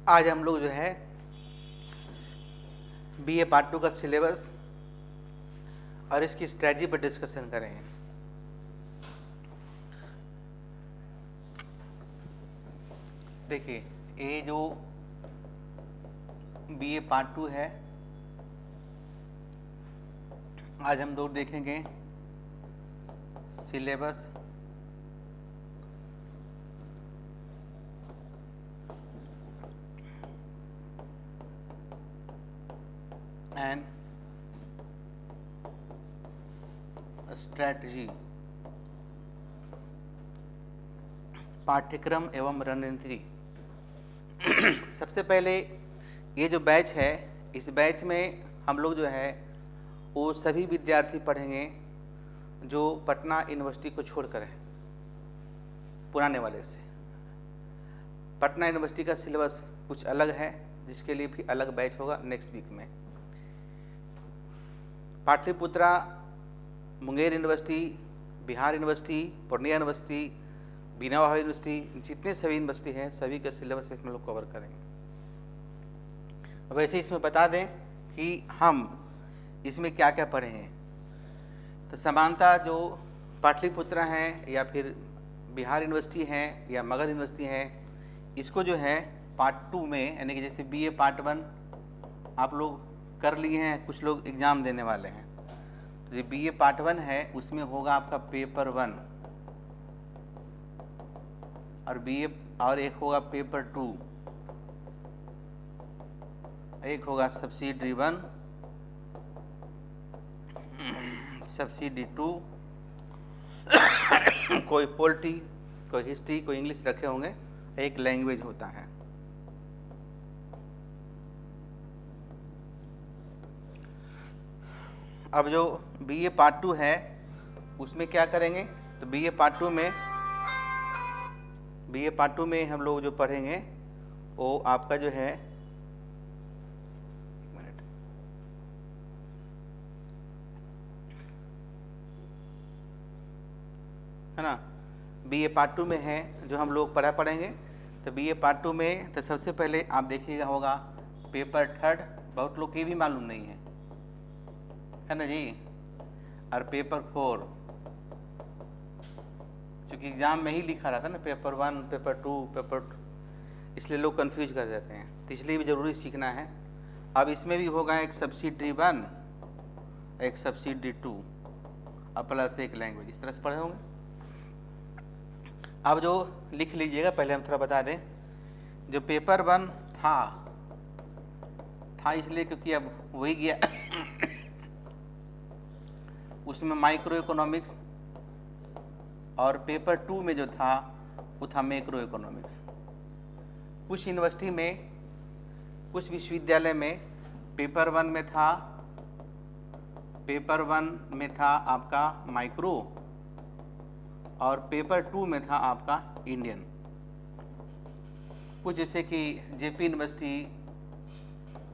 आज हम लोग जो है बीए पार्ट 2 का सिलेबस और इसकी स्ट्रेटजी पर डिस्कशन करेंगे। देखिए, ये जो बीए पार्ट 2 है, आज हम लोग देखेंगे सिलेबस, एंड स्ट्रैटेजी, पाठ्यक्रम एवं रणनीति। सबसे पहले ये जो बैच है, इस बैच में हम लोग जो है वो सभी विद्यार्थी पढ़ेंगे जो पटना यूनिवर्सिटी को छोड़कर है, पुराने वाले से। पटना यूनिवर्सिटी का सिलेबस कुछ अलग है, जिसके लिए भी अलग बैच होगा नेक्स्ट वीक में। Pataliputra, Munger university, Bihar university, Purnia university, बीना भाई यूनिवर्सिटी, जितने सभी यूनिवर्सिटी हैं सभी का सिलेबस इसमें लोग कवर करेंगे। वैसे इसमें बता दें कि हम इसमें क्या क्या पढ़ेंगे। तो समानता जो पाटलिपुत्रा हैं या फिर बिहार यूनिवर्सिटी हैं या मगध यूनिवर्सिटी हैं, इसको जो है पार्ट 2 में, यानी कि जैसे बीए पार्ट 1 आप लोग कर लिए हैं, कुछ लोग एग्ज़ाम देने वाले हैं, तो जो बीए पार्ट 1 है उसमें होगा आपका पेपर 1 और बीए, और एक होगा पेपर 2, एक होगा सब्सिडरी 1, सब्सिडी 2, कोई पॉलिटी, कोई हिस्ट्री, कोई इंग्लिश रखे होंगे, एक लैंग्वेज होता है। अब जो बीए पार्ट 2 है उसमें क्या करेंगे, तो बीए पार्ट 2 में हम लोग जो पढ़ेंगे वो आपका जो है, एक मिनट, है ना, बीए पार्ट 2 में है जो हम लोग पढ़ेंगे। तो बीए पार्ट 2 में तो सबसे पहले आप देखिएगा होगा पेपर 3, बहुत लोग की भी मालूम नहीं है ना जी, और पेपर 4, क्योंकि एग्जाम में ही लिखा रहता है ना पेपर 1, पेपर 2, पेपर 2, इसलिए लोग कंफ्यूज कर जाते हैं, तो इसलिए भी ज़रूरी सीखना है। अब इसमें भी होगा एक सब्सिडरी 1, एक सब्सिडरी 2 और प्लस एक लैंग्वेज, इस तरह से पढ़े होंगे। अब जो लिख लीजिएगा, पहले हम थोड़ा बता दें, जो पेपर 1 था इसलिए क्योंकि अब वही गया उसमें माइक्रो इकोनॉमिक्स, और पेपर 2 में जो था वो था मैक्रो इकोनॉमिक्स। कुछ यूनिवर्सिटी में, कुछ विश्वविद्यालय में पेपर 1 में था आपका माइक्रो, और पेपर 2 में था आपका इंडियन। कुछ जैसे कि JP university,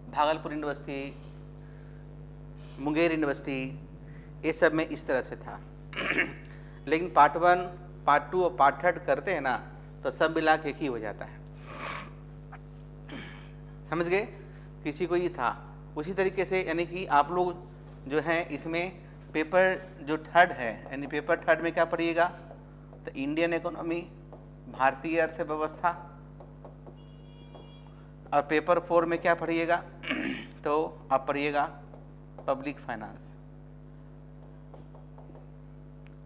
Bhagalpur university, Munger university, ये सब में इस तरह से था। लेकिन पार्ट 1, पार्ट 2 और पार्ट 3 करते हैं ना, तो सब मिला के एक ही हो जाता है, समझ गए। किसी को ये था उसी तरीके से, यानी कि आप लोग जो हैं इसमें पेपर जो 3 है, यानी पेपर 3 में क्या पढ़िएगा, तो इंडियन इकोनॉमी, भारतीय अर्थव्यवस्था, और पेपर 4 में क्या पढ़िएगा, तो आप पढ़िएगा पब्लिक फाइनेंस।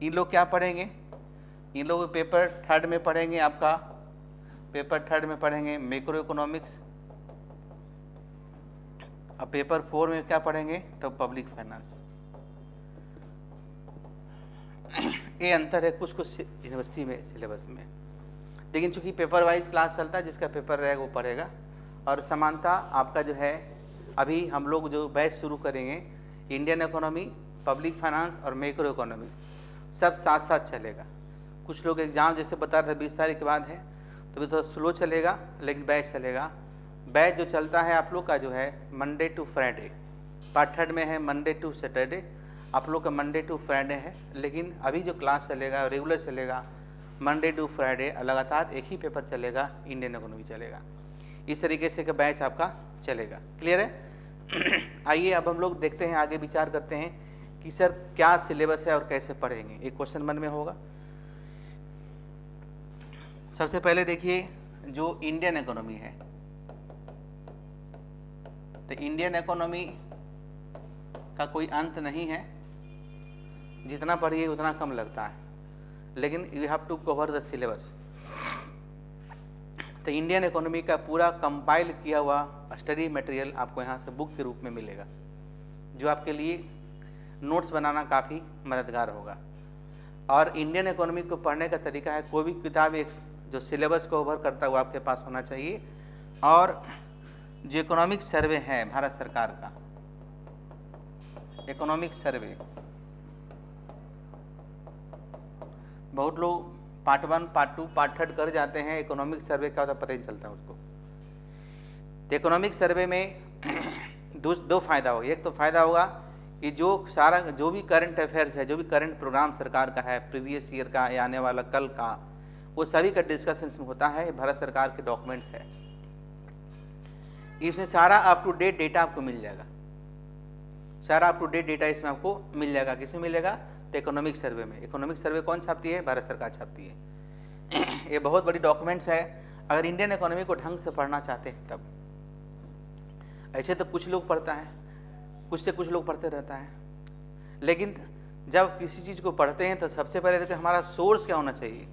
इन लोग क्या पढ़ेंगे, इन लोग पेपर 3 में पढ़ेंगे, आपका पेपर 3 में पढ़ेंगे मैक्रो इकोनॉमिक्स, और पेपर 4 में क्या पढ़ेंगे, तो पब्लिक फाइनेंस। ये अंतर है कुछ यूनिवर्सिटी में सिलेबस में, लेकिन चूंकि पेपर वाइज क्लास चलता है, जिसका पेपर रहेगा वो पढ़ेगा। और समानता आपका जो है, अभी हम लोग जो बैच शुरू करेंगे, इंडियन इकोनॉमी, पब्लिक फाइनेंस और मैक्रो इकोनॉमिक्स सब साथ साथ चलेगा। कुछ लोग एग्ज़ाम जैसे बता रहे थे 20 तारीख के बाद है, तो भी थोड़ा स्लो चलेगा, लेकिन बैच चलेगा। बैच जो चलता है आप लोग का जो है मंडे टू फ्राइडे, पार्ट 3 में है मंडे टू सैटरडे, आप लोग का मंडे टू फ्राइडे है। लेकिन अभी जो क्लास चलेगा रेगुलर चलेगा मंडे टू फ्राइडे, लगातार एक ही पेपर चलेगा, इंडियन इकोनॉमी चलेगा। इस तरीके से का बैच आपका चलेगा। क्लियर है? आइए अब हम लोग देखते हैं, आगे विचार करते हैं कि सर क्या सिलेबस है और कैसे पढ़ेंगे। एक क्वेश्चन मन में होगा। सबसे पहले देखिए जो इंडियन इकोनॉमी है, तो इंडियन इकोनॉमी का कोई अंत नहीं है, जितना पढ़िए उतना कम लगता है, लेकिन you have to cover the syllabus. तो इंडियन इकोनॉमी का पूरा कंपाइल किया हुआ स्टडी मटेरियल आपको यहाँ से बुक के रूप में मिलेगा, जो आपके लिए नोट्स बनाना काफ़ी मददगार होगा। और इंडियन इकोनॉमी को पढ़ने का तरीका है, कोई भी किताब एक जो सिलेबस को कवर करता हुआ आपके पास होना चाहिए। और जो इकोनॉमिक सर्वे है भारत सरकार का, इकोनॉमिक सर्वे, बहुत लोग पार्ट 1, पार्ट 2, पार्ट 3 कर जाते हैं, इकोनॉमिक सर्वे क्या होता है पता ही नहीं चलता उसको। तो इकोनॉमिक सर्वे में दो फायदा होगा। एक तो फायदा होगा कि जो भी करंट अफेयर्स है, जो भी करंट प्रोग्राम सरकार का है, प्रीवियस ईयर का या आने वाला कल का, वो सभी का डिस्कशन इसमें होता है। भारत सरकार के डॉक्यूमेंट्स है, इसमें सारा अप टू डेट डेटा आपको मिल जाएगा। सारा अप टू डेट डेटा इसमें आपको मिल जाएगा। किसमें मिलेगा? तो इकोनॉमिक सर्वे में। इकोनॉमिक सर्वे कौन छापती है? भारत सरकार छापती है। ये बहुत बड़ी डॉक्यूमेंट्स है, अगर इंडियन इकोनॉमी को ढंग से पढ़ना चाहते हैं तब। ऐसे तो कुछ लोग पढ़ता है, कुछ से कुछ लोग पढ़ते रहता है, लेकिन जब किसी चीज़ को पढ़ते हैं तो सबसे पहले देखिए हमारा सोर्स क्या होना चाहिए।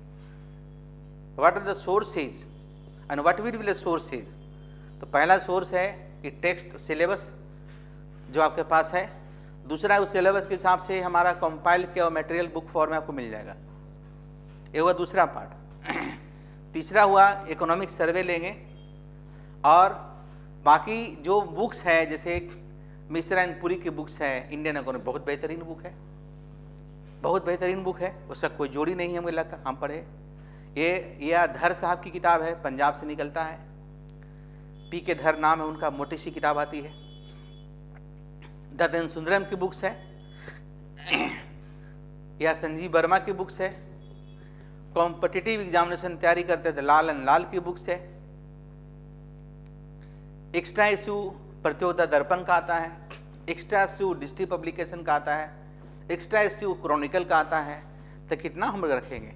What are the sources and what will be the sources. तो पहला सोर्स है कि टेक्स्ट सिलेबस जो आपके पास है। दूसरा उस सिलेबस के हिसाब से हमारा कंपाइल किया हुआ मटेरियल बुक फॉर्म में आपको मिल जाएगा। ये हुआ दूसरा पार्ट। तीसरा हुआ इकोनॉमिक सर्वे लेंगे, और बाकी जो बुक्स है जैसे मिश्रा एंड पुरी की बुक्स है, इंडियन इकोनॉमी बहुत बेहतरीन बुक है, बहुत बेहतरीन बुक है, उसका कोई जोड़ी नहीं है मुझे लगता, हम पढ़े। ये धर साहब की किताब है, पंजाब से निकलता है, पी के धर नाम है उनका, मोटी सी किताब आती है। दत्तन सुंदरम की बुक्स है, या संजीव वर्मा की बुक्स है। कॉम्पिटिटिव एग्जामिनेशन तैयारी करते थे लाल एंड लाल की बुक्स है। एक्स्ट्रा इशू प्रतियोगिता दर्पण का आता है, एक्स्ट्रा इशू डिस्ट्रिक्ट पब्लिकेशन का आता है, एक्स्ट्रा इशू क्रॉनिकल का आता है। तो कितना हम रखेंगे?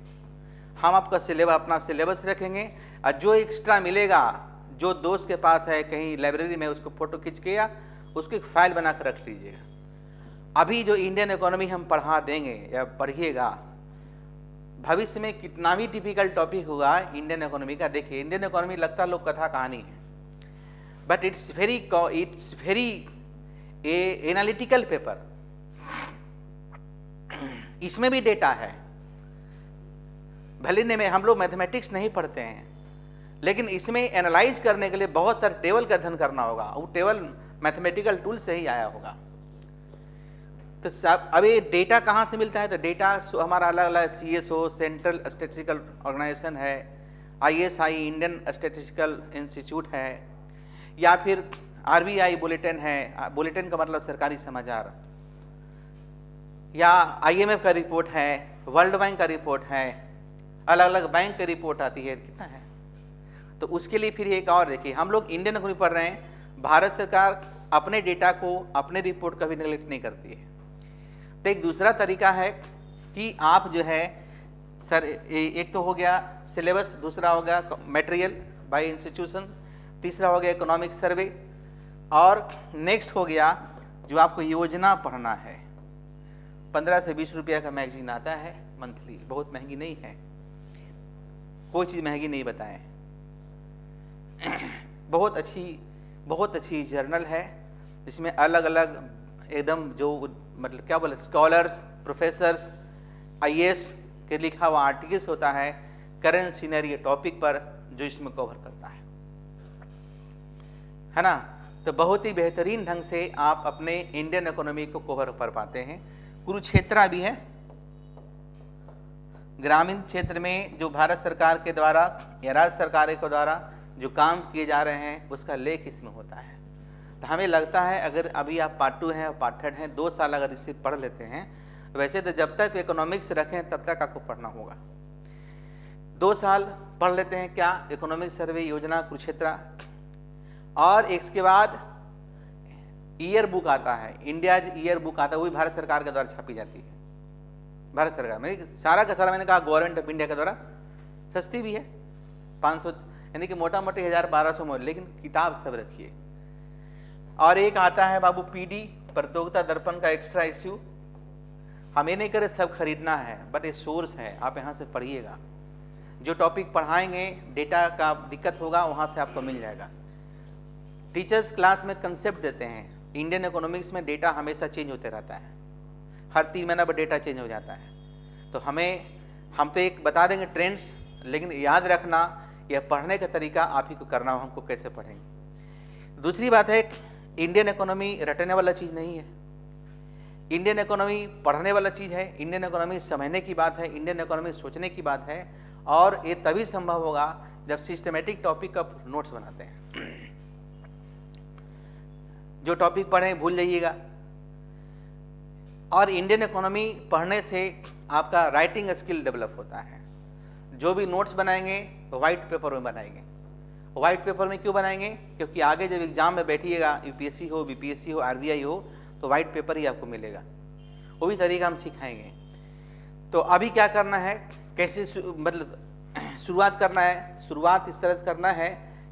हम आपका सिलेबस, अपना सिलेबस रखेंगे, और जो एक्स्ट्रा मिलेगा, जो दोस्त के पास है कहीं लाइब्रेरी में, उसको फोटो खींच के या उसको एक फाइल बना कर रख लीजिएगा। अभी जो इंडियन इकोनॉमी हम पढ़ा देंगे या पढ़िएगा, भविष्य में कितना भी डिफिकल्ट टॉपिक होगा इंडियन इकोनॉमी का, देखिए इंडियन इकोनॉमी लगता लोग कथा कहानी है, but it's very analytical paper. इसमें भी डेटा है। भले ने में हम लोग मैथमेटिक्स नहीं पढ़ते हैं, लेकिन इसमें एनालाइज करने के लिए बहुत सारे टेबल का अध्ययन करना होगा। वो टेबल मैथमेटिकल टूल से ही आया होगा। तो अब ये डेटा कहाँ से मिलता है? तो डेटा हमारा अलग अलग CSO सेंट्रल स्टैटिस्टिकल ऑर्गेनाइजेशन है, ISI इंडियन स्टैटिस्टिकल इंस्टीट्यूट है, या फिर RBI बुलेटिन है, बुलेटिन का मतलब सरकारी समाचार, या IMF का रिपोर्ट है, वर्ल्ड बैंक का रिपोर्ट है, अलग अलग बैंक की रिपोर्ट आती है, कितना है। तो उसके लिए फिर एक और देखिए, हम लोग इंडियन इकोनॉमी पढ़ रहे हैं, भारत सरकार अपने डेटा को, अपने रिपोर्ट का भी नेगलेक्ट नहीं करती है। तो एक दूसरा तरीका है कि आप जो है सर, एक तो हो गया सिलेबस, दूसरा हो गया मटेरियल बाय इंस्टीट्यूशन, तीसरा हो गया इकोनॉमिक सर्वे, और नेक्स्ट हो गया जो आपको योजना पढ़ना है। 15 से 20 रुपया का मैगजीन आता है मंथली, बहुत महंगी नहीं है, कोई चीज़ महंगी नहीं बताएं। बहुत अच्छी जर्नल है, जिसमें अलग अलग एकदम जो मतलब क्या बोले स्कॉलर्स, प्रोफेसर्स, IAS के लिखा हुआ आर्टिकल्स होता है करंट सीनरी टॉपिक पर, जो इसमें कवर करता है ना। तो बहुत ही बेहतरीन ढंग से आप अपने इंडियन इकोनॉमी को कवर कर पाते हैं। कुरुक्षेत्र भी है, ग्रामीण क्षेत्र में जो भारत सरकार के द्वारा या राज्य सरकार के द्वारा जो काम किए जा रहे हैं, उसका लेख इसमें होता है। तो हमें लगता है अगर अभी आप पार्ट 2 हैं और पार्ट 3 हैं, 2 साल अगर इसे पढ़ लेते हैं, वैसे तो जब तक इकोनॉमिक्स रखें तब तक आपको पढ़ना होगा। 2 साल पढ़ लेते हैं क्या, इकोनॉमिक सर्वे, योजना, कुरुक्षेत्र, और इसके बाद ईयर बुक आता है, इंडिया ईयर बुक आता है, वो भी भारत सरकार के द्वारा छापी जाती है। भारत सरकार में सारा का सारा, मैंने कहा गवर्नमेंट ऑफ इंडिया के द्वारा, सस्ती भी है, 500 यानी कि मोटा मोटी 1000-1200 में, लेकिन किताब सब रखिए। और एक आता है बाबू पीडी, प्रतियोगिता दर्पण का एक्स्ट्रा इश्यू। हम ये नहीं करें सब खरीदना है, बट ये सोर्स है, आप यहाँ से पढ़िएगा। जो टॉपिक पढ़ाएंगे, डेटा का दिक्कत होगा, वहाँ से आपको मिल जाएगा। टीचर्स क्लास में कंसेप्ट देते हैं। इंडियन इकोनॉमिक्स में डेटा हमेशा चेंज होते रहता है, हर 3 महीना पर डेटा चेंज हो जाता है। तो हम तो एक बता देंगे ट्रेंड्स, लेकिन याद रखना यह पढ़ने का तरीका आप ही को करना हो, हमको कैसे पढ़ेंगे। दूसरी बात है, इंडियन इकोनॉमी रटने वाला चीज़ नहीं है। इंडियन इकोनॉमी पढ़ने वाला चीज़ है। इंडियन इकोनॉमी समझने की बात है, इंडियन इकोनॉमी सोचने की बात है, और ये तभी संभव होगा जब सिस्टमेटिक टॉपिक का नोट्स बनाते हैं। जो टॉपिक पढ़ें भूल जाइएगा। और इंडियन इकोनॉमी पढ़ने से आपका राइटिंग स्किल डेवलप होता है। जो भी नोट्स बनाएंगे वाइट पेपर में बनाएंगे। वाइट पेपर में क्यों बनाएंगे? क्योंकि आगे जब एग्जाम में बैठिएगा, यूपीएससी हो, बीपीएससी हो, आरबीआई हो, तो वाइट पेपर ही आपको मिलेगा। वो भी तरीका हम सिखाएंगे। तो अभी क्या करना है, कैसे मतलब शुरुआत करना है? शुरुआत इस तरह से करना है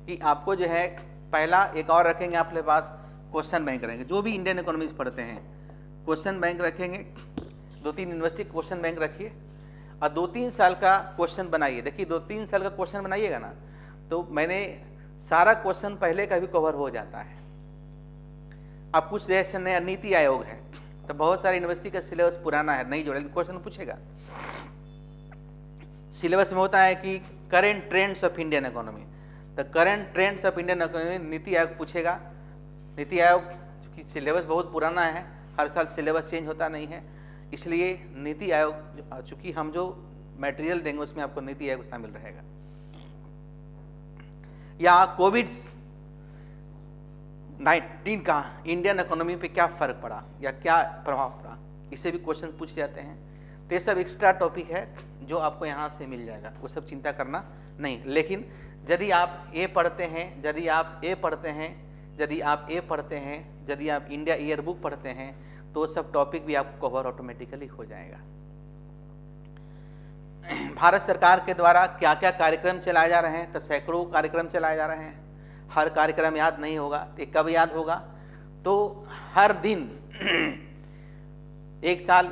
कि आपको जो है पहला एक और रखेंगे अपने पास, क्वेश्चन बैंक रहेंगे। जो भी इंडियन इकोनॉमिक्स पढ़ते हैं क्वेश्चन बैंक रखेंगे। 2-3 यूनिवर्सिटी क्वेश्चन बैंक रखिए और 2-3 साल का क्वेश्चन बनाइए। देखिए 2-3 साल का क्वेश्चन बनाइएगा ना, तो मैंने सारा क्वेश्चन पहले का भी कवर हो जाता है। अब कुछ जैसे नया नीति आयोग है, तो बहुत सारे यूनिवर्सिटी का सिलेबस पुराना है, नहीं जोड़ा, लेकिन क्वेश्चन पूछेगा। सिलेबस में होता है कि current trends of Indian economy, तो current trends of Indian economy NITI Aayog पूछेगा। नीति आयोग की सिलेबस बहुत पुराना है, हर साल सिलेबस चेंज होता नहीं है, इसलिए नीति आयोग, चूंकि हम जो मटेरियल देंगे उसमें आपको नीति आयोग शामिल रहेगा। या कोविड-19 का इंडियन इकोनॉमी पे क्या फर्क पड़ा या क्या प्रभाव पड़ा, इससे भी क्वेश्चन पूछ जाते हैं। तो ये सब एक्स्ट्रा टॉपिक है जो आपको यहाँ से मिल जाएगा, वो सब चिंता करना नहीं। लेकिन यदि आप ये पढ़ते हैं, यदि आप ये पढ़ते हैं, यदि आप ये पढ़ते हैं, यदि आप इंडिया ईयर बुक पढ़ते हैं, तो सब टॉपिक भी आपको कवर ऑटोमेटिकली हो जाएगा। भारत सरकार के द्वारा क्या क्या कार्यक्रम चलाए जा रहे हैं, तो सैकड़ों कार्यक्रम चलाए जा रहे हैं। हर कार्यक्रम याद नहीं होगा, तो कब याद होगा? तो हर दिन एक साल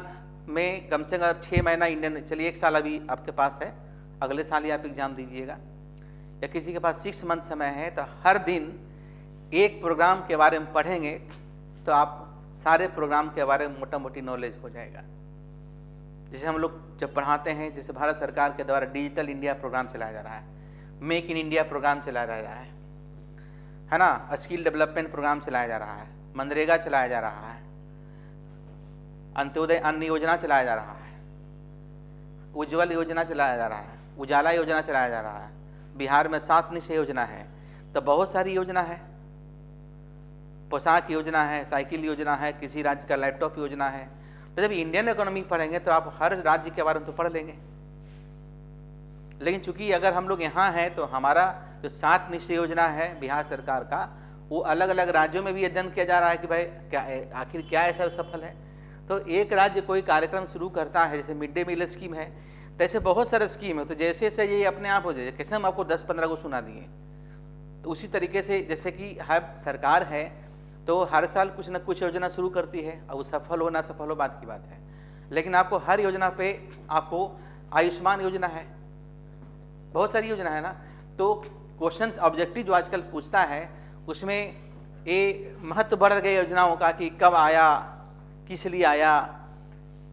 में कम से कम 6 महीना इंडियन, चलिए 1 साल अभी आपके पास है, अगले साल ही आप एग्जाम दीजिएगा, या किसी के पास 6 मंथ समय है, तो हर दिन एक प्रोग्राम के बारे में पढ़ेंगे तो आप सारे प्रोग्राम के बारे में मोटा मोटी नॉलेज हो जाएगा। जैसे हम लोग जब पढ़ाते हैं, जैसे भारत सरकार के द्वारा डिजिटल इंडिया प्रोग्राम चलाया जा रहा है, मेक इन इंडिया प्रोग्राम चलाया जा रहा है ना, स्किल डेवलपमेंट प्रोग्राम चलाया जा रहा है, मनरेगा चलाया जा रहा है, अंत्योदय अन्न योजना चलाया जा रहा है, उज्ज्वल योजना चलाया जा रहा है, उजाला योजना चलाया जा रहा है, बिहार में 7 निश्चय योजना है। तो बहुत सारी योजना है, पोशाक योजना है, साइकिल योजना है, किसी राज्य का लैपटॉप योजना है। तो जब इंडियन इकोनॉमी पढ़ेंगे तो आप हर राज्य के बारे में तो पढ़ लेंगे। लेकिन चूंकि अगर हम लोग यहाँ हैं तो हमारा जो 7 निश्चय योजना है बिहार सरकार का, वो अलग अलग राज्यों में भी अध्ययन किया जा रहा है कि भाई क्या आखिर क्या ऐसा सफल है। तो एक राज्य कोई कार्यक्रम शुरू करता है, जैसे मिड डे मील स्कीम है, तो ऐसे बहुत सारे स्कीम है। तो जैसे जैसे ये अपने आप हो जाए, कैसे हम आपको 10-15 को सुना दिए, तो उसी तरीके से जैसे कि हर सरकार है तो हर साल कुछ न कुछ योजना शुरू करती है, और वो सफल हो ना सफल हो बात की बात है। लेकिन आपको हर योजना पे आपको आयुष्मान योजना है, बहुत सारी योजना है ना। तो क्वेश्चंस ऑब्जेक्टिव जो आजकल पूछता है उसमें ये महत्व बढ़ गए योजनाओं का कि कब आया, किस लिए आया,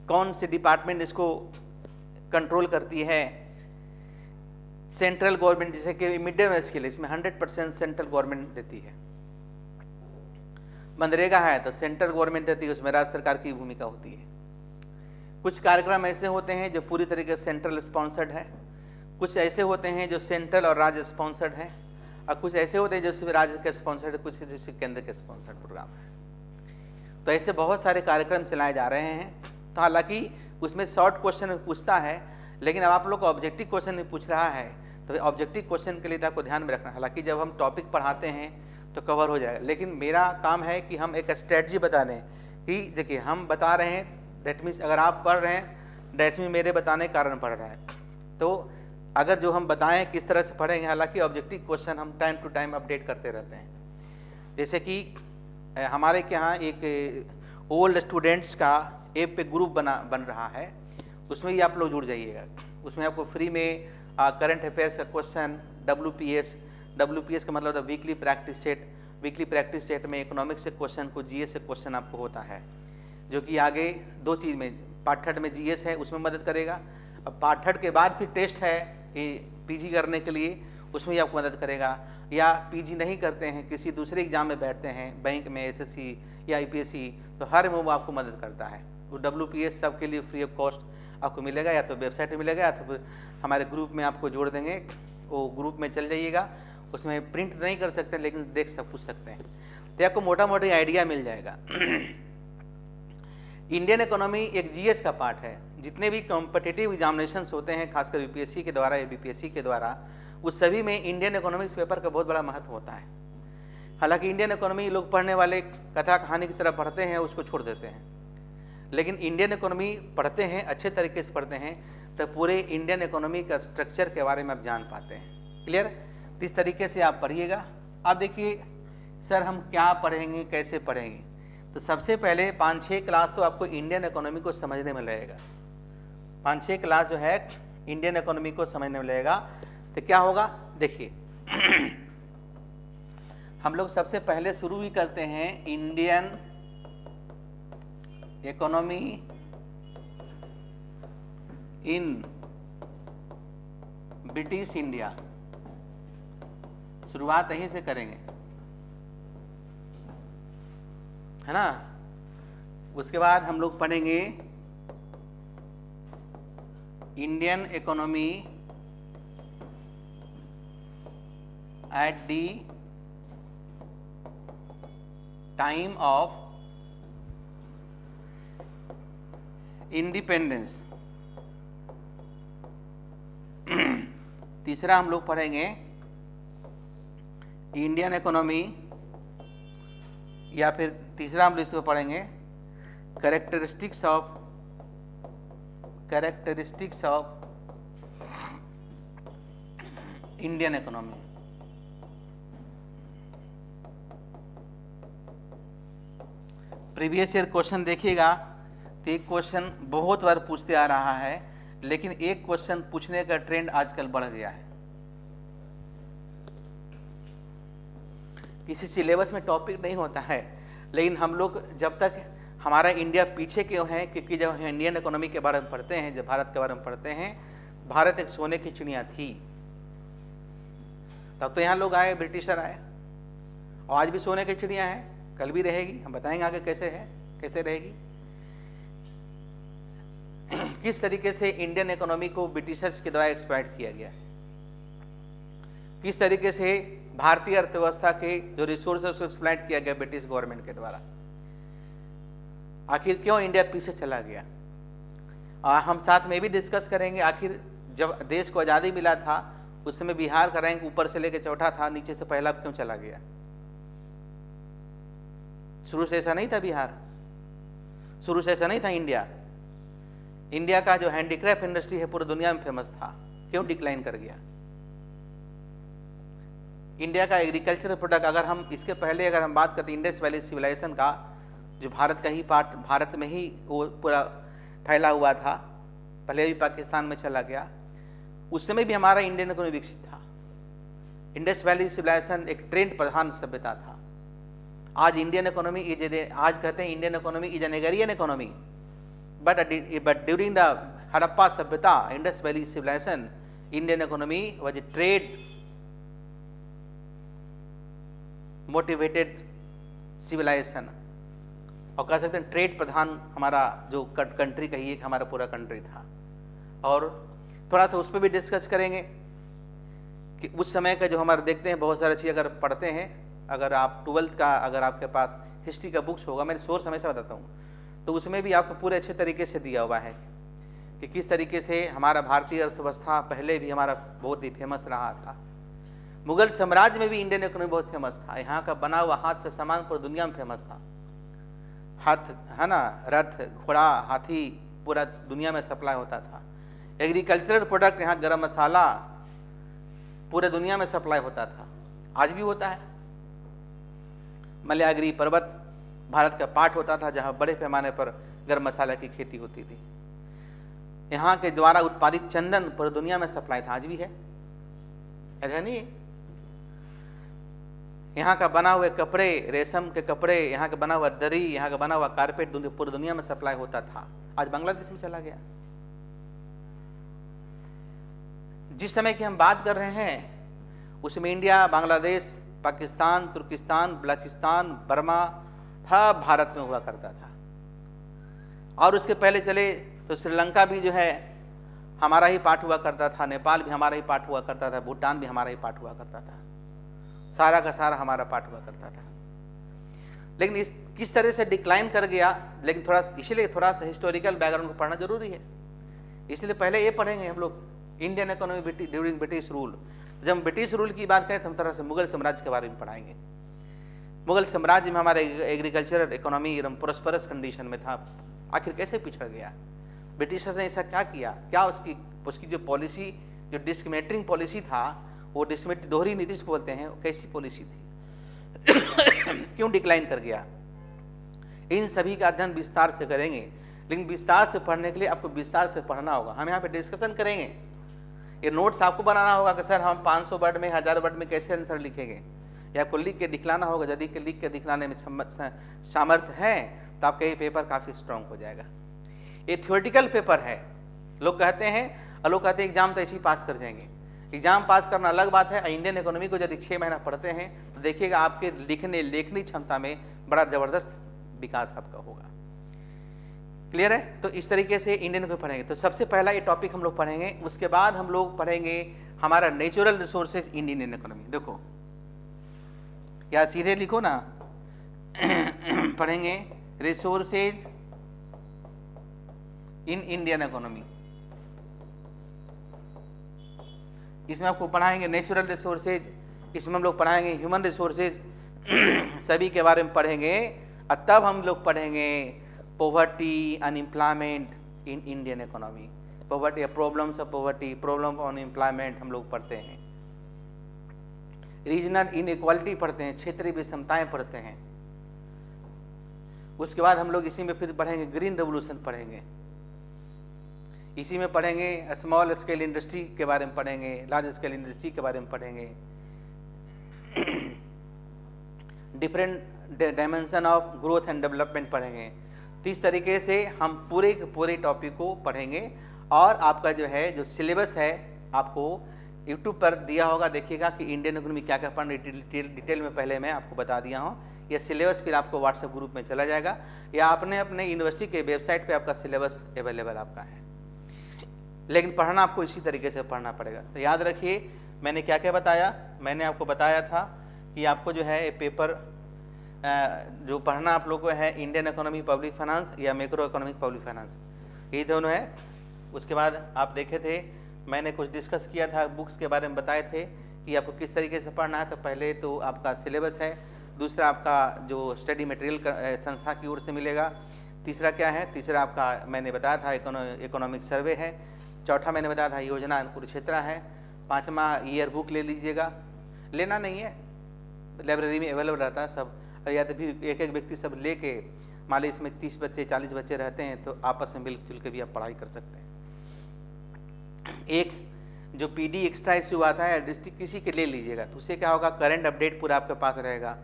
कौन से डिपार्टमेंट इसको कंट्रोल करती है। सेंट्रल गवर्नमेंट, जैसे कि मिड डे मील के लिए इसमें 100% सेंट्रल गवर्नमेंट देती है। मनरेगा है तो सेंट्रल गवर्नमेंट देती है, उसमें राज्य सरकार की भूमिका होती है। कुछ कार्यक्रम ऐसे होते हैं जो पूरी तरीके से सेंट्रल स्पॉन्सर्ड है, कुछ ऐसे होते हैं जो सेंट्रल और राज्य स्पॉन्सर्ड है, और कुछ ऐसे होते हैं जो सिर्फ राज्य के स्पॉन्सर्ड है, कुछ जैसे केंद्र के स्पॉन्सर्ड प्रोग्राम है। तो ऐसे बहुत सारे कार्यक्रम चलाए जा रहे हैं। तो हालांकि उसमें शॉर्ट क्वेश्चन में पूछता है, लेकिन अब आप लोग को ऑब्जेक्टिव क्वेश्चन में पूछ रहा है, तो ऑब्जेक्टिव क्वेश्चन के लिए तो आपको ध्यान में रखना। हालांकि जब हम टॉपिक पढ़ाते हैं तो कवर हो जाएगा। लेकिन मेरा काम है कि हम एक स्ट्रेटजी बता दें कि देखिए हम बता रहे हैं, दैट मीन्स अगर आप पढ़ रहे हैं दैट मीन्स मेरे बताने के कारण पढ़ रहा है। तो अगर जो हम बताएं किस तरह से पढ़ेंगे, हालांकि ऑब्जेक्टिव क्वेश्चन हम टाइम टू टाइम अपडेट करते रहते हैं। जैसे कि हमारे के यहाँ एक ओल्ड स्टूडेंट्स का ऐप पे ग्रुप बन रहा है, उसमें ही आप लोग जुड़ जाइएगा। उसमें आपको फ्री में करंट अफेयर्स का क्वेश्चन, WPS का मतलब weekly practice set, weekly practice set में इकोनॉमिक्स से क्वेश्चन को GS से क्वेश्चन आपको होता है, जो कि आगे दो चीज़ में, पार्ट थर्ड में GS है उसमें मदद करेगा, अब पार्ट थर्ड के बाद फिर टेस्ट है PG करने के लिए, उसमें ही आपको मदद करेगा। या PG नहीं करते हैं, किसी दूसरे एग्जाम में बैठते हैं बैंक में, SSC या IPSC, तो हर में वो आपको मदद करता है। वो WPS सबके लिए फ्री ऑफ कॉस्ट आपको मिलेगा, या तो वेबसाइट में मिलेगा या तो फिर हमारे ग्रुप में आपको जोड़ देंगे। वो ग्रुप में चल जाइएगा, उसमें प्रिंट नहीं कर सकते लेकिन पूछ सकते हैं, तो आपको मोटा मोटी आइडिया मिल जाएगा। इंडियन इकोनॉमी एक GS का पार्ट है। जितने भी कॉम्पिटिटिव एग्जामिनेशंस होते हैं खासकर UPSC के द्वारा या BPSC के द्वारा, उस सभी में इंडियन इकोनॉमिक्स पेपर का बहुत बड़ा महत्व होता है। हालांकि इंडियन इकोनॉमी लोग पढ़ने वाले कथा कहानी की तरह पढ़ते हैं, उसको छोड़ देते हैं, लेकिन इंडियन इकोनॉमी पढ़ते हैं, अच्छे तरीके से पढ़ते हैं, तो पूरे इंडियन इकोनॉमी का स्ट्रक्चर के बारे में आप जान पाते हैं। क्लियर? इस तरीके से आप पढ़िएगा। अब देखिए सर हम क्या पढ़ेंगे, कैसे पढ़ेंगे, तो सबसे पहले 5-6 क्लास तो आपको इंडियन इकोनॉमी को समझने में लगेगा। 5-6 क्लास जो है इंडियन इकोनॉमी को समझने में लगेगा। तो क्या होगा, देखिए हम लोग सबसे पहले शुरू ही करते हैं Indian economy in British India, शुरुआत यहीं से करेंगे, है ना। उसके बाद हम लोग पढ़ेंगे Indian economy at the time of independence. तीसरा हम लोग पढ़ेंगे इंडियन इकोनॉमी, या फिर तीसरा हम लोग इसको पढ़ेंगे characteristics of Indian economy. Previous year question देखिएगा तो एक क्वेश्चन बहुत बार पूछते आ रहा है, लेकिन एक क्वेश्चन पूछने का ट्रेंड आजकल बढ़ गया है। किसी सिलेबस में टॉपिक नहीं होता है, लेकिन हम लोग जब तक हमारा इंडिया पीछे क्यों है, क्योंकि जब इंडियन इकोनॉमी के बारे में पढ़ते हैं, जब भारत के बारे में पढ़ते हैं, भारत एक सोने की चिड़िया थी, तब तो यहाँ लोग आए, ब्रिटिशर आए, और आज भी सोने की चिड़िया है, कल भी रहेगी। हम बताएंगे आगे कैसे है, कैसे रहेगी। किस तरीके से इंडियन इकोनॉमी को ब्रिटिशर्स के द्वारा एक्सप्लॉइट किया गया, किस तरीके से भारतीय अर्थव्यवस्था के जो रिसोर्स है उसको एक्सप्लॉइट किया गया ब्रिटिश गवर्नमेंट के द्वारा, आखिर क्यों इंडिया पीछे चला गया। हम साथ में भी डिस्कस करेंगे, आखिर जब देश को आज़ादी मिला था उस समय बिहार का रैंक ऊपर से लेकर चौथा था, नीचे से पहला क्यों चला गया। शुरू से ऐसा नहीं था बिहार, शुरू से ऐसा नहीं था। इंडिया का जो हैंडीक्राफ्ट इंडस्ट्री है पूरी दुनिया में फेमस था, क्यों डिक्लाइन कर गया। इंडिया का एग्रीकल्चरल प्रोडक्ट, अगर हम इसके पहले अगर हम बात करते इंडस वैली सिविलाइजेशन का, जो भारत का ही पार्ट, भारत में ही वो पूरा फैला हुआ था, पहले भी पाकिस्तान में चला गया, उस समय भी हमारा इंडियन इकोनॉमी विकसित था। इंडस वैली सिविलाइजेशन एक ट्रेंड प्रधान सभ्यता था। आज इंडियन इकोनॉमी आज कहते हैं Indian economy is an agrarian economy, but during the Harappa सभ्यता, Indus valley civilisation, Indian economy was a trade motivated civilisation, और कह सकते हैं ट्रेड प्रधान हमारा जो कंट्री कहिए कि हमारा पूरा कंट्री था। और थोड़ा सा उस पर भी डिस्कस करेंगे कि उस समय का जो हमारे देखते हैं बहुत सारी चीज़ अगर पढ़ते हैं, अगर आप 12th का अगर आपके पास हिस्ट्री का बुक्स होगा, मैं सोर्स हमेशा बताता हूँ, तो उसमें भी आपको पूरे अच्छे तरीके से दिया हुआ है कि किस तरीके से हमारा भारतीय अर्थव्यवस्था पहले भी हमारा बहुत ही फेमस रहा था। मुगल साम्राज्य में भी इंडियन इकोनॉमी बहुत फेमस था। यहाँ का बना हुआ हाथ से सामान पूरी दुनिया में फेमस था। हाथ है ना, रथ, घोड़ा, हाथी पूरा दुनिया में सप्लाई होता था। एग्रीकल्चरल प्रोडक्ट, यहाँ गरम मसाला पूरे दुनिया में सप्लाई होता था, आज भी होता है। मलयागिरी पर्वत भारत का पार्ट होता था जहाँ बड़े पैमाने पर गरम मसाला की खेती होती थी। यहाँ के द्वारा उत्पादित चंदन पूरी दुनिया में सप्लाई था, आज भी है नहीं। यहाँ का बना हुए कपड़े, रेशम के कपड़े, यहाँ का बना हुआ दरी, यहाँ का बना हुआ कारपेट पूरी दुनिया में सप्लाई होता था, आज बांग्लादेश में चला गया। जिस समय की हम बात कर रहे हैं उसमें इंडिया, बांग्लादेश, पाकिस्तान, तुर्किस्तान, बलूचिस्तान, बर्मा हर भारत में हुआ करता था। और उसके पहले चले तो श्रीलंका भी जो है हमारा ही पार्ट हुआ करता था, नेपाल भी हमारा ही पार्ट हुआ करता था, भूटान भी हमारा ही पार्ट हुआ करता था, सारा का सारा हमारा पार्ट हुआ करता था। लेकिन इस किस तरह से डिक्लाइन कर गया, लेकिन थोड़ा इसलिए थोड़ा सा हिस्टोरिकल बैकग्राउंड को पढ़ना जरूरी है। इसलिए पहले ये पढ़ेंगे हम लोग Indian economy during British rule. जब हम ब्रिटिश रूल की बात करें तो हम थोड़ा सा मुगल साम्राज्य के बारे में पढ़ाएंगे। मुगल साम्राज्य में हमारे एग्रीकल्चरल इकोनॉमी एकदम प्रोस्परस कंडीशन में था, आखिर कैसे पिछड़ गया, ब्रिटिशर्स ने ऐसा क्या किया, क्या उसकी जो पॉलिसी, जो डिस्क्रिमिनेटिंग पॉलिसी था, वो दोहरी नीति से बोलते हैं, कैसी पॉलिसी थी क्यों डिक्लाइन कर गया, इन सभी का अध्ययन विस्तार से करेंगे। लेकिन विस्तार से पढ़ने के लिए आपको विस्तार से पढ़ना होगा। हम यहाँ पे डिस्कशन करेंगे, ये नोट्स आपको बनाना होगा कि सर हम 500 वर्ड में, 1000 वर्ड में कैसे आंसर लिखेंगे, या आपको लिख के दिखलाना होगा। यदि के लिख के दिखलाने में सामर्थ्य है तो आपका ये पेपर काफ़ी स्ट्रांग हो जाएगा। ये थ्योरेटिकल पेपर है, लोग कहते हैं, और लोग कहते हैं एग्जाम तो ऐसे ही पास कर जाएंगे। एग्जाम पास करना अलग बात है। इंडियन इकोनॉमी को यदि 6 महीना पढ़ते हैं तो देखिएगा आपके लेखनी क्षमता में बड़ा जबरदस्त विकास आपका होगा। क्लियर है? तो इस तरीके से इंडियन इकोनॉमी पढ़ेंगे। तो सबसे पहला ये टॉपिक हम लोग पढ़ेंगे, उसके बाद हम लोग पढ़ेंगे हमारा natural resources in Indian economy. देखो या सीधे लिखो ना पढ़ेंगे रिसोर्सेज इन इंडियन इकोनॉमी। इसमें आपको पढ़ाएंगे नेचुरल रिसोर्सेज, इसमें हम लोग पढ़ाएंगे ह्यूमन रिसोर्सेज, सभी के बारे में पढ़ेंगे। और तब हम लोग पढ़ेंगे poverty, unemployment in Indian economy. Poverty, problems of poverty, problem on employment हम लोग पढ़ते हैं। रीजनल इनइक्वालिटी पढ़ते हैं, क्षेत्रीय विषमताएं पढ़ते हैं। उसके बाद हम लोग इसी में फिर पढ़ेंगे ग्रीन रेवोल्यूशन पढ़ेंगे। इसी में पढ़ेंगे स्मॉल स्केल इंडस्ट्री के बारे में पढ़ेंगे, लार्ज स्केल इंडस्ट्री के बारे में पढ़ेंगे, different dimension of growth and development पढ़ेंगे। तो इस तरीके से हम पूरे के पूरे टॉपिक को पढ़ेंगे। और आपका जो है जो सिलेबस है आपको यूट्यूब पर दिया होगा, देखिएगा कि इंडियन इकोनॉमी क्या क्या पढ़ना डिटेल में पहले मैं आपको बता दिया हूँ। यह सिलेबस फिर आपको व्हाट्सएप ग्रुप में चला जाएगा, या आपने अपने यूनिवर्सिटी के वेबसाइट पे आपका सिलेबस अवेलेबल आपका है। लेकिन पढ़ना आपको इसी तरीके से पढ़ना पड़ेगा। तो याद रखिए मैंने क्या क्या बताया। मैंने आपको बताया था कि आपको जो है पेपर जो पढ़ना आप लोगों को है इंडियन इकोनॉमी पब्लिक फाइनेंस या मैक्रो इकोनॉमिक पब्लिक फाइनेंस, ये दोनों है। उसके बाद आप देखे थे मैंने कुछ डिस्कस किया था, बुक्स के बारे में बताए थे कि आपको किस तरीके से पढ़ना है। तो पहले तो आपका सिलेबस है, दूसरा आपका जो स्टडी मटेरियल संस्था की ओर से मिलेगा, तीसरा क्या है, तीसरा आपका मैंने बताया था इकोनॉमिक सर्वे है, चौथा मैंने बताया था योजना कुरुक्षेत्र है, पाँचवा ईयर बुक ले लीजिएगा, लेना नहीं है लाइब्रेरी में अवेलेबल रहता है सब, या तो फिर एक एक व्यक्ति सब लेके, मान लीजिए इसमें 30 बच्चे 40 बच्चे रहते हैं तो आपस में मिलजुल के भी आप पढ़ाई कर सकते हैं। एक जो पीडी एक्स्ट्रा इश्यू आता है डिस्ट्रिक्ट किसी के ले लीजिएगा, तो उससे क्या होगा करंट अपडेट पूरा आपके पास रहेगा।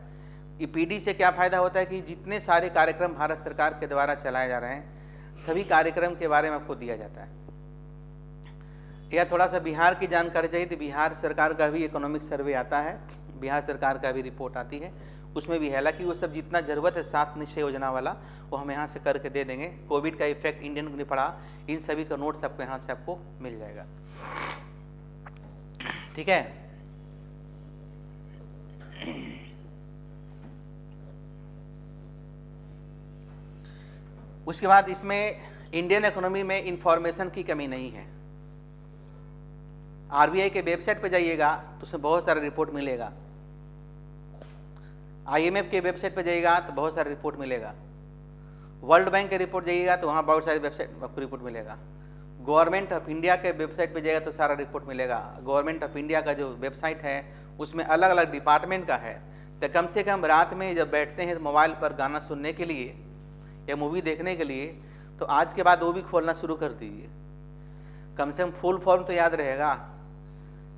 ये पीडी से क्या फ़ायदा होता है कि जितने सारे कार्यक्रम भारत सरकार के द्वारा चलाए जा रहे हैं सभी कार्यक्रम के बारे में आपको दिया जाता है। या थोड़ा सा बिहार की जानकारी चाहिए तो बिहार सरकार का भी इकोनॉमिक सर्वे आता है, बिहार सरकार का भी रिपोर्ट आती है, उसमें भी है। हालांकि वो सब जितना ज़रूरत है 7 निश्चय योजना वाला वो हम यहाँ से करके दे देंगे। कोविड का इफेक्ट इंडियन को नहीं पड़ा, इन सभी का नोट्स आपको यहाँ से आपको मिल जाएगा। ठीक है, उसके बाद इसमें इंडियन इकोनॉमी में इंफॉर्मेशन की कमी नहीं है। आरबीआई के वेबसाइट पे जाइएगा तो उसमें बहुत सारा रिपोर्ट मिलेगा, आईएमएफ के वेबसाइट पे जाइएगा तो बहुत सारा रिपोर्ट मिलेगा, वर्ल्ड बैंक के रिपोर्ट जाइएगा तो वहाँ बहुत सारी वेबसाइट आपको रिपोर्ट मिलेगा, गवर्नमेंट ऑफ इंडिया के वेबसाइट पे जाइएगा तो सारा रिपोर्ट मिलेगा। गवर्नमेंट ऑफ इंडिया का जो वेबसाइट है उसमें अलग अलग डिपार्टमेंट का है, तो कम से कम रात में जब बैठते हैं मोबाइल पर गाना सुनने के लिए या मूवी देखने के लिए, तो आज के बाद वो भी खोलना शुरू कर दीजिए, कम से कम फुल फॉर्म तो याद रहेगा।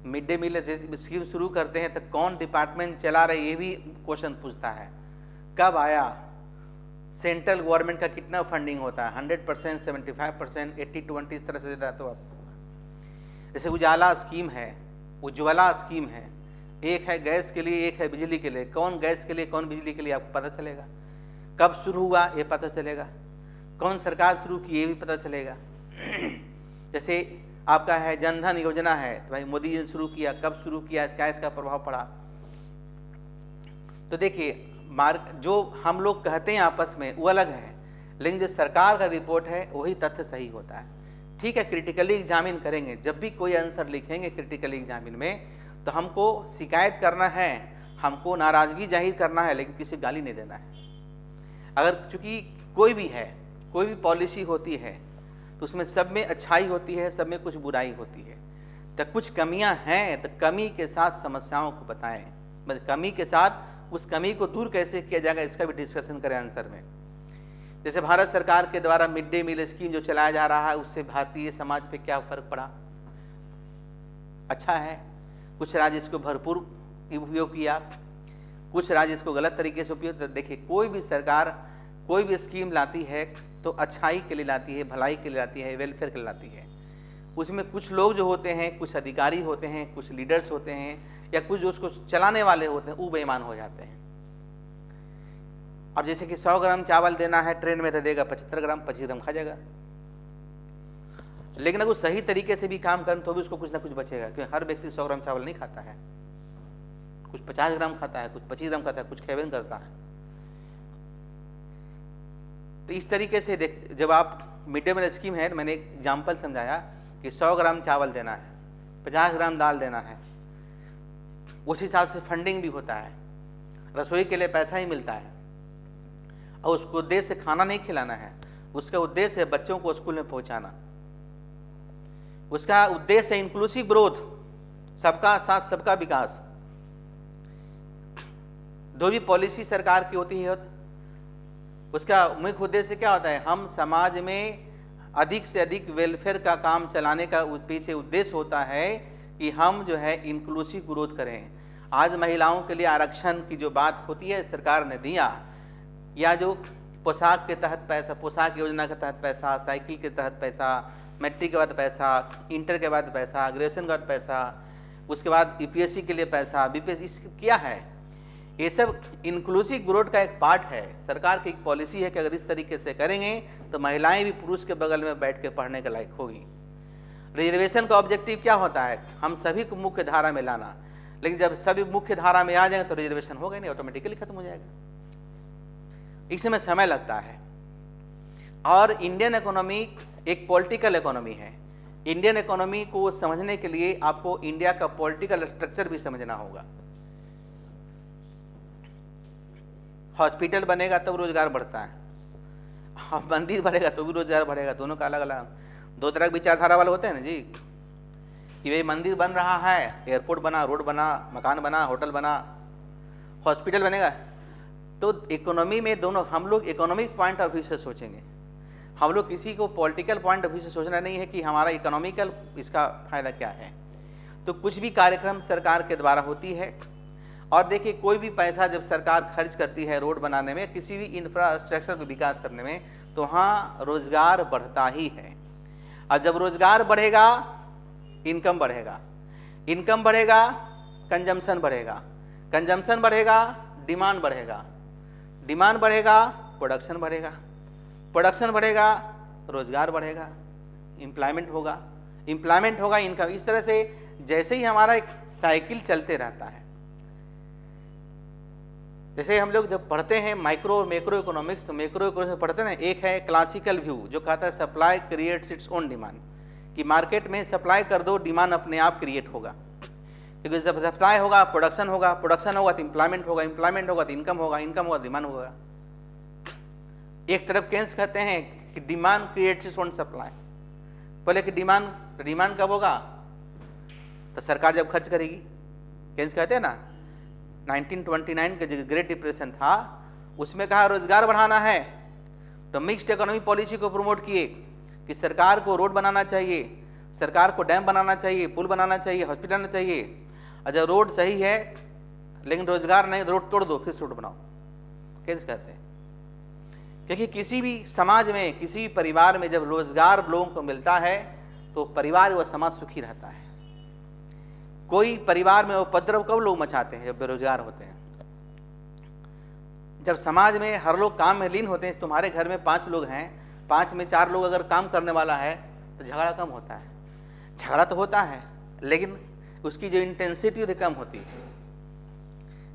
मिड डे मील स्कीम शुरू करते हैं तो कौन डिपार्टमेंट चला रहे ये भी क्वेश्चन पूछता है, कब आया, सेंट्रल गवर्नमेंट का कितना फंडिंग होता है, 100%, 75%, 80-20 इस तरह से देता है। तो आप जैसे उजाला स्कीम है, उज्ज्वला स्कीम है, एक है गैस के लिए, एक है बिजली के लिए, कौन गैस के लिए कौन बिजली के लिए आपको पता चलेगा, कब शुरू हुआ ये पता चलेगा, कौन सरकार शुरू की ये भी पता चलेगा। जैसे आपका है जनधन योजना है, तो भाई मोदी जी ने शुरू किया, कब शुरू किया, क्या इसका प्रभाव पड़ा। तो देखिए जो हम लोग कहते हैं आपस में वो अलग है, लेकिन जो सरकार का रिपोर्ट है वही तथ्य सही होता है। ठीक है, क्रिटिकली एग्जामिन करेंगे, जब भी कोई आंसर लिखेंगे क्रिटिकली एग्जामिन में तो हमको शिकायत करना है, हमको नाराज़गी जाहिर करना है, लेकिन किसी गाली नहीं देना है। अगर चूँकि कोई भी पॉलिसी होती है तो उसमें सब में अच्छाई होती है, सब में कुछ बुराई होती है, तो कुछ कमियां हैं तो कमी के साथ समस्याओं को बताएं, मतलब कमी के साथ उस कमी को दूर कैसे किया जाएगा इसका भी डिस्कशन करें आंसर में। जैसे भारत सरकार के द्वारा मिड डे मील स्कीम जो चलाया जा रहा है उससे भारतीय समाज पे क्या फर्क पड़ा, अच्छा है, कुछ राज्य इसको भरपूर उपयोग किया, कुछ राज्य इसको गलत तरीके से उपयोग। तो देखिए कोई भी सरकार कोई भी स्कीम लाती है तो अच्छाई के लिए लाती है, भलाई के लिए लाती है, वेलफेयर के लिए लाती है। उसमें कुछ लोग जो होते हैं, कुछ अधिकारी होते हैं, कुछ लीडर्स होते हैं, या कुछ जो उसको चलाने वाले होते हैं वो बेईमान हो जाते हैं। अब जैसे कि 100 ग्राम चावल देना है ट्रेन में तो देगा 75 ग्राम, 25 ग्राम खा जाएगा, लेकिन अगर सही तरीके से भी काम करें तो भी उसको कुछ ना कुछ बचेगा, क्योंकि हर व्यक्ति 100 ग्राम चावल नहीं खाता है, कुछ 50 ग्राम खाता है, कुछ 25 ग्राम खाता है, कुछ खेबन करता है। तो इस तरीके से जब आप मिड डे मील स्कीम है तो मैंने एक एग्जाम्पल समझाया कि 100 ग्राम चावल देना है, 50 ग्राम दाल देना है, उस हिसाब से फंडिंग भी होता है, रसोई के लिए पैसा ही मिलता है, और उसको उद्देश्य से खाना नहीं खिलाना है, उसका उद्देश्य है बच्चों को स्कूल में पहुंचाना, उसका उद्देश्य है इंक्लूसिव ग्रोथ, सबका साथ सबका विकास। जो भी पॉलिसी सरकार की होती है उसका मुख्य उद्देश्य क्या होता है, हम समाज में अधिक से अधिक वेलफेयर का काम चलाने का पीछे उद्देश्य होता है कि हम जो है इंक्लूसिव ग्रोथ करें। आज महिलाओं के लिए आरक्षण की जो बात होती है सरकार ने दिया, या जो पोशाक के तहत पैसा, पोशाक योजना के तहत पैसा, साइकिल के तहत पैसा, मैट्रिक के बाद पैसा, इंटर के बाद पैसा, ग्रेजुएशन के बाद पैसा, उसके बाद यूपीएससी के लिए पैसा, बीपीएससी क्या है, ये सब इंक्लूसिव ग्रोथ का एक पार्ट है। सरकार की एक पॉलिसी है कि अगर इस तरीके से करेंगे तो महिलाएं भी पुरुष के बगल में बैठ के पढ़ने के लायक होगी। रिजर्वेशन का ऑब्जेक्टिव क्या होता है, हम सभी को मुख्य धारा में लाना, लेकिन जब सभी मुख्य धारा में आ जाएंगे तो रिजर्वेशन होगा नहीं, ऑटोमेटिकली खत्म हो जाएगा। इसमें समय लगता है। और इंडियन इकोनॉमी एक पॉलिटिकल इकोनॉमी है। इंडियन इकोनॉमी को समझने के लिए आपको इंडिया का पॉलिटिकल स्ट्रक्चर भी समझना होगा। हॉस्पिटल बनेगा तब रोजगार बढ़ता है, मंदिर बनेगा तो भी रोजगार बढ़ेगा, दोनों का अलग अलग दो तरह की विचारधारा वाले होते हैं ना जी, कि भाई मंदिर बन रहा है, एयरपोर्ट बना, रोड बना, मकान बना, होटल बना, हॉस्पिटल बनेगा। तो इकोनॉमी में दोनों, हम लोग इकोनॉमिक पॉइंट ऑफ व्यू से सोचेंगे, हम लोग किसी को पॉलिटिकल पॉइंट ऑफ व्यू से सोचना नहीं है कि हमारा इकोनॉमिकल इसका फायदा क्या है। तो कुछ भी कार्यक्रम सरकार के द्वारा होती है, और देखिए कोई भी पैसा जब सरकार खर्च करती है रोड बनाने में, किसी भी इंफ्रास्ट्रक्चर को विकास करने में, तो वहाँ रोजगार बढ़ता ही है। अब जब रोजगार बढ़ेगा इनकम बढ़ेगा, इनकम बढ़ेगा कंजम्पशन बढ़ेगा, कंजम्पशन बढ़ेगा डिमांड बढ़ेगा, डिमांड बढ़ेगा प्रोडक्शन बढ़ेगा, प्रोडक्शन बढ़ेगा रोजगार बढ़ेगा, एम्प्लॉयमेंट होगा, एम्प्लॉयमेंट होगा इनकम। इस तरह से जैसे ही हमारा एक साइकिल चलते रहता है। जैसे हम लोग जब पढ़ते हैं माइक्रो और मैक्रो इकोनॉमिक्स, तो मैक्रो इकोनॉमिक्स पढ़ते हैं ना, एक है क्लासिकल व्यू जो कहता है supply creates its own demand, कि मार्केट में सप्लाई कर दो, डिमांड अपने आप क्रिएट होगा, क्योंकि जब सप्लाई होगा प्रोडक्शन होगा, प्रोडक्शन होगा तो एम्प्लॉयमेंट होगा, एम्प्लॉयमेंट होगा तो इनकम होगा, इनकम होगा तो डिमांड होगा। एक तरफ केन्स कहते हैं कि डिमांड क्रिएट्स ओन सप्लाई, बोले कि डिमांड कब होगा, तो सरकार जब खर्च करेगी। केन्स कहते हैं ना 1929 का जो ग्रेट डिप्रेशन था उसमें कहा रोजगार बढ़ाना है, तो मिक्स्ड इकोनॉमी पॉलिसी को प्रमोट किए कि सरकार को रोड बनाना चाहिए, सरकार को डैम बनाना चाहिए, पुल बनाना चाहिए, हॉस्पिटल बनाना चाहिए। और जब रोड सही है लेकिन रोजगार नहीं, रोड तोड़ दो फिर रोड बनाओ, केन्स कहते हैं। क्योंकि किसी भी समाज में, किसी भी परिवार में जब रोजगार लोगों को मिलता है तो परिवार व समाज सुखी रहता है। कोई परिवार में उपद्रव कब लोग मचाते हैं, जब बेरोजगार होते हैं। जब समाज में हर लोग काम में लीन होते हैं, तुम्हारे घर में 5 लोग हैं, 5 में 4 लोग अगर काम करने वाला है तो झगड़ा कम होता है। झगड़ा तो होता है लेकिन उसकी जो इंटेंसिटी वो कम होती है।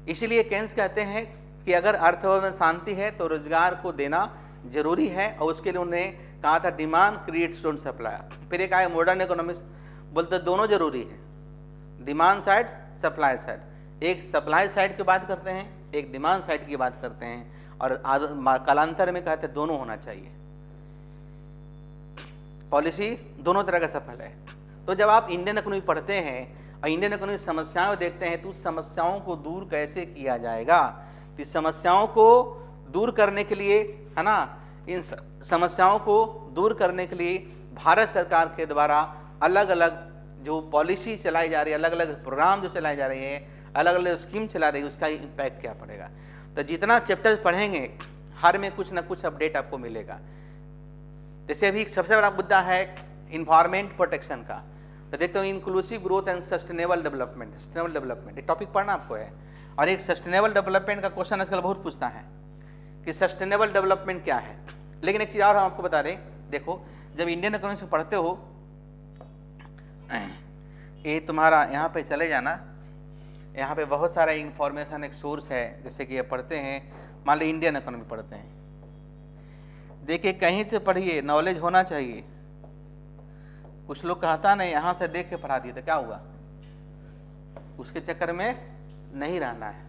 इसीलिए केन्स कहते हैं कि अगर अर्थव्यवस्था में शांति है तो रोजगार को देना जरूरी है, और उसके लिए उन्होंने कहा था डिमांड क्रिएट्स ओन सप्लाई। फिर एक आया मॉडर्न इकोनॉमिक्स, बोलते दोनों जरूरी है, डिमांड साइड सप्लाई साइड। एक सप्लाई साइड की बात करते हैं, एक डिमांड साइड की बात करते हैं, और कालांतर में कहते हैं दोनों होना चाहिए। पॉलिसी दोनों तरह का सफल है। तो जब आप इंडियन इकोनॉमी पढ़ते हैं और इंडियन इकोनॉमी समस्याएं देखते हैं तो उस समस्याओं को दूर कैसे किया जाएगा, तो इस समस्याओं को दूर करने के लिए, है ना, इन समस्याओं को दूर करने के लिए भारत सरकार के द्वारा अलग अलग जो पॉलिसी चलाई जा रही है, अलग अलग प्रोग्राम जो चलाए जा रहे हैं, अलग अलग स्कीम चला रही है, उसका इम्पैक्ट क्या पड़ेगा। तो जितना चैप्टर पढ़ेंगे हर में कुछ ना कुछ अपडेट आपको मिलेगा। जैसे अभी सबसे बड़ा मुद्दा है इन्वायरमेंट प्रोटेक्शन का, तो देखते हो inclusive growth and sustainable development. Sustainable development एक टॉपिक पढ़ना आपको है, और एक सस्टेनेबल डेवलपमेंट का क्वेश्चन आजकल बहुत पूछता है कि सस्टेनेबल डेवलपमेंट क्या है। लेकिन एक चीज़ और हम आपको बता दें, देखो जब इंडियन इकोनॉमिक्स में पढ़ते हो, ये तुम्हारा यहाँ पे चले जाना, यहाँ पे बहुत सारा इंफॉर्मेशन एक सोर्स है। जैसे कि ये पढ़ते हैं, मान लो इंडियन इकोनॉमी पढ़ते हैं, देखिए कहीं से पढ़िए, नॉलेज होना चाहिए। कुछ लोग कहता नहीं यहाँ से देख के पढ़ा दिए तो क्या हुआ, उसके चक्कर में नहीं रहना है।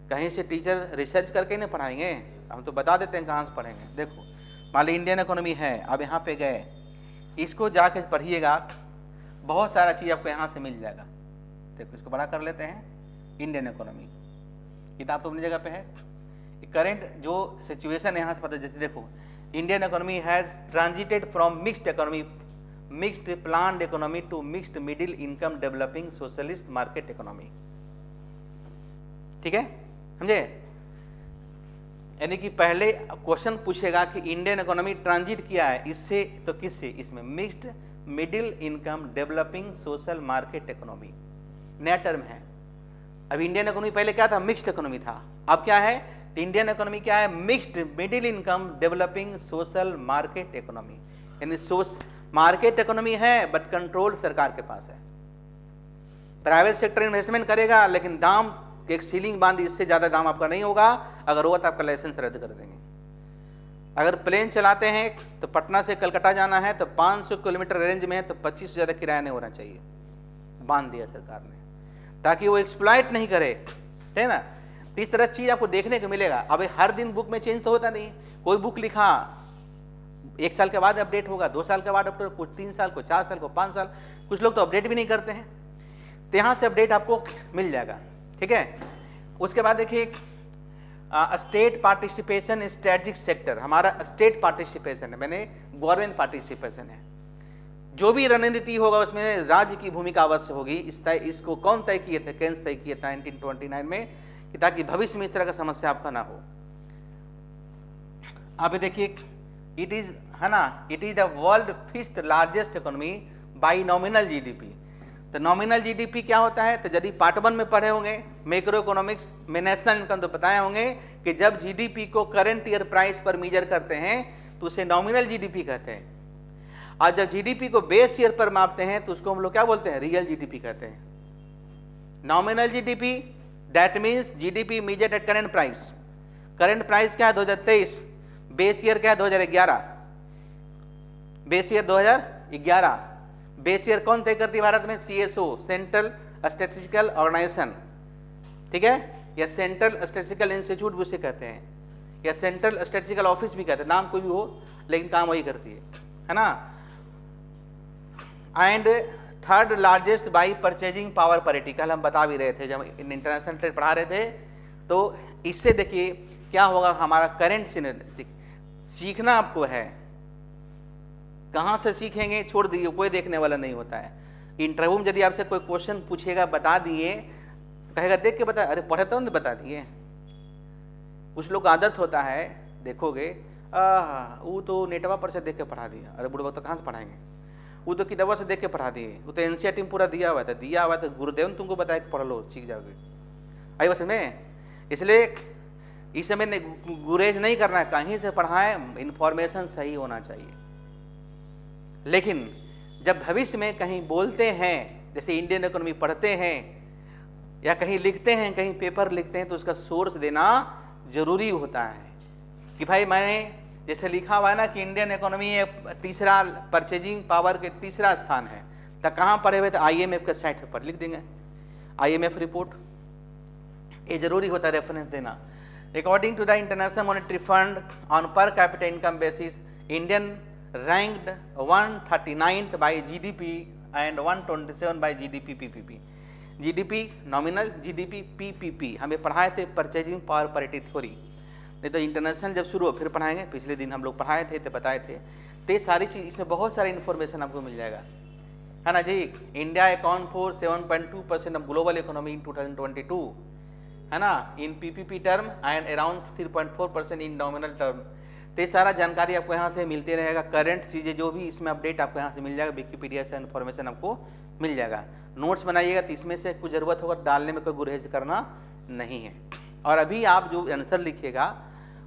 कहीं से टीचर रिसर्च करके नहीं पढ़ाएंगे, हम तो बता देते हैं कहाँ से पढ़ेंगे। देखो मान लो इंडियन इकोनॉमी है, अब यहाँ पे गए, इसको जाके पढ़िएगा, बहुत सारा चीज़ आपको यहाँ से मिल जाएगा। देखो इसको बड़ा कर लेते हैं, इंडियन इकोनॉमी किताब तो अपनी जगह पे है। करेंट जो सिचुएशन यहाँ से पता, जैसे देखो Indian economy has transited from mixed economy, mixed planned economy to mixed middle income developing socialist market economy. ठीक है, समझे। यानी कि पहले क्वेश्चन पूछेगा कि इंडियन इकोनॉमी ट्रांजिट किया है, इससे तो किससे, इसमें mixed middle income developing social market economy नया टर्म है। अब इंडियन इकोनॉमी पहले क्या था, मिक्स्ड इकोनॉमी था, अब क्या है, इंडियन इकोनॉमी क्या है, mixed middle income developing social market economy. यानी मार्केट इकोनॉमी है बट कंट्रोल सरकार के पास है। प्राइवेट सेक्टर इन्वेस्टमेंट करेगा लेकिन दाम एक सीलिंग बांध, इससे ज्यादा दाम आपका नहीं होगा, अगर होगा तो आपका लाइसेंस रद्द कर देंगे। अगर प्लेन चलाते हैं तो पटना से कलकत्ता जाना है तो 500 किलोमीटर रेंज में है तो 25 से ज़्यादा किराया नहीं होना चाहिए, बांध दिया सरकार ने, ताकि वो एक्सप्लॉइट नहीं करे, है ना। तो इस तरह चीज़ आपको देखने को मिलेगा। अब हर दिन बुक में चेंज तो होता नहीं, कोई बुक लिखा 1 साल के बाद अपडेट होगा, 2 साल के बाद अपडेट, कुछ 3 साल को, 4 साल को, 5 साल, कुछ लोग तो अपडेट भी नहीं करते हैं। तो यहाँ से अपडेट आपको मिल जाएगा, ठीक है। उसके बाद देखिए स्टेट पार्टिसिपेशन स्ट्रेटजिक सेक्टर, हमारा स्टेट पार्टिसिपेशन है, मैंने गवर्नमेंट पार्टिसिपेशन है। जो भी रणनीति होगा उसमें राज्य की भूमिका अवश्य होगी। इसको कौन तय किए थे, केन्स तय किए थे 1929 में, कि ताकि भविष्य में इस तरह का समस्या आपका ना हो। अब देखिए इट इज, है ना, it is the world 5th largest economy by nominal GDP. तो नॉमिनल जीडीपी क्या होता है, तो यदि पार्ट 1 में पढ़े होंगे मैक्रो इकोनॉमिक्स में नेशनल इनकम, तो बताए होंगे कि जब जीडीपी को करंट ईयर प्राइस पर मेजर करते हैं तो उसे नॉमिनल जीडीपी कहते हैं, और जब जीडीपी को बेस ईयर पर मापते हैं तो उसको हम लोग क्या बोलते हैं, रियल जीडीपी कहते हैं। Nominal GDP that means GDP measured at current price. Current price क्या है 2023, बेस ईयर क्या है 2011, बेस ईयर 2011, बेस ईयर कौन तय करती है भारत में? CSO, सेंट्रल स्टैटिस्टिकल ऑर्गेनाइजेशन, ठीक है, या सेंट्रल स्टैटिस्टिकल इंस्टीट्यूट भी उसे कहते हैं, या सेंट्रल स्टैटिस्टिकल ऑफिस भी कहते हैं, नाम कोई भी हो लेकिन काम वही करती है ना। And third largest by purchasing power parity, कल हम बता भी रहे थे जब इंटरनेशनल ट्रेड पढ़ा रहे थे। तो इससे देखिए क्या होगा, हमारा करंट सीखना आपको है, कहाँ से सीखेंगे छोड़ दीजिए, कोई देखने वाला नहीं होता है। इंटरव्यू में यदि आपसे कोई क्वेश्चन पूछेगा बता दिए, कहेगा देख के बता, अरे पढ़े तो नहीं बता दिए। कुछ लोग आदत होता है, देखोगे वो तो नेटवा पर से देख के पढ़ा दिया, अरे बुढ़वा तो कहाँ से पढ़ाएंगे, वो तो किताबों से देख के पढ़ा दिए, वो तो NCERT में पूरा दिया हुआ था, गुरुदेव ने तुमको बताया कि पढ़ लो सीख जाओगे। आई बस में, इसलिए इस समय गुरेज नहीं करना है, कहीं से पढ़ाएं, इंफॉर्मेशन सही होना चाहिए। लेकिन जब भविष्य में कहीं बोलते हैं, जैसे इंडियन इकोनॉमी पढ़ते हैं या कहीं लिखते हैं, कहीं पेपर लिखते हैं, तो उसका सोर्स देना जरूरी होता है कि भाई मैंने जैसे लिखा हुआ है ना कि इंडियन इकोनॉमी तीसरा परचेजिंग पावर के तीसरा स्थान है, तो कहाँ पढ़े हुए? तो IMF के साइट पर लिख देंगे, IMF रिपोर्ट, ये जरूरी होता है रेफरेंस देना। According to the international monetary fund on per capita income basis, Indian ranked 139th by GDP and 127 by GDP PPP। GDP nominal, GDP PPP हमें पढ़ाए थे परचेजिंग पावर पैरिटी थ्योरी, नहीं तो इंटरनेशनल जब शुरू हो फिर पढ़ाएंगे, पिछले दिन हम लोग पढ़ाए थे तो बताए थे। तो ये सारी चीज़, इसमें बहुत सारी इन्फॉर्मेशन आपको मिल जाएगा, है ना जी। India account for 7.2% of global economy in 2022, है ना, in PPP term and around 3.4% in nominal term. तो ये सारा जानकारी आपको यहाँ से मिलते रहेगा, करंट चीज़ें जो भी इसमें अपडेट आपको यहाँ से मिल जाएगा, विकीपीडिया से इन्फॉर्मेशन आपको मिल जाएगा। नोट्स बनाइएगा, तो इसमें से कुछ ज़रूरत होगा डालने में, कोई गुरेज करना नहीं है। और अभी आप जो आंसर लिखिएगा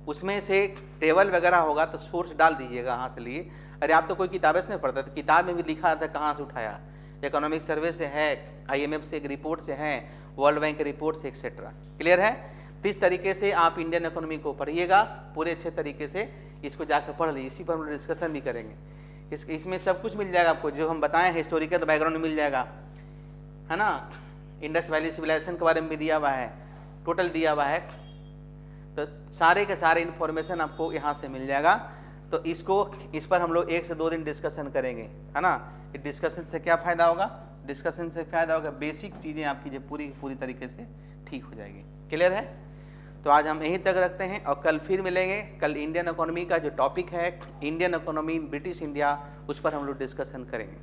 उसमें से टेबल वगैरह होगा तो सोर्स डाल दीजिएगा कहाँ से लिए। अरे आप तो कोई किताबें से नहीं पढ़ता, तो किताब में भी लिखा था कहाँ से उठाया, इकोनॉमिक सर्वे से है, IMF से एक रिपोर्ट से है, वर्ल्ड बैंक के रिपोर्ट से, एक्सेट्रा। क्लियर है? तो इस तरीके से आप इंडियन इकोनॉमी को पढ़िएगा पूरे अच्छे तरीके से, इसको जाकर पढ़ लीजिए, इसी पर हम डिस्कशन भी करेंगे। इसमें सब कुछ मिल जाएगा आपको, जो हम बताएं हिस्टोरिकल बैकग्राउंड मिल जाएगा, है ना, इंडस वैली सिविलाइजेशन के बारे में भी दिया हुआ है, टोटल दिया हुआ है, तो सारे के सारे इन्फॉर्मेशन आपको यहाँ से मिल जाएगा। तो इस पर हम लोग 1 से 2 दिन डिस्कशन करेंगे, है ना। इस डिस्कशन से क्या फ़ायदा होगा? डिस्कशन से फ़ायदा होगा बेसिक चीज़ें आपकी जो पूरी तरीके से ठीक हो जाएगी। क्लियर है? तो आज हम यहीं तक रखते हैं और कल फिर मिलेंगे। कल इंडियन इकोनॉमी का जो टॉपिक है, Indian economy in British India, उस पर हम लोग डिस्कशन करेंगे।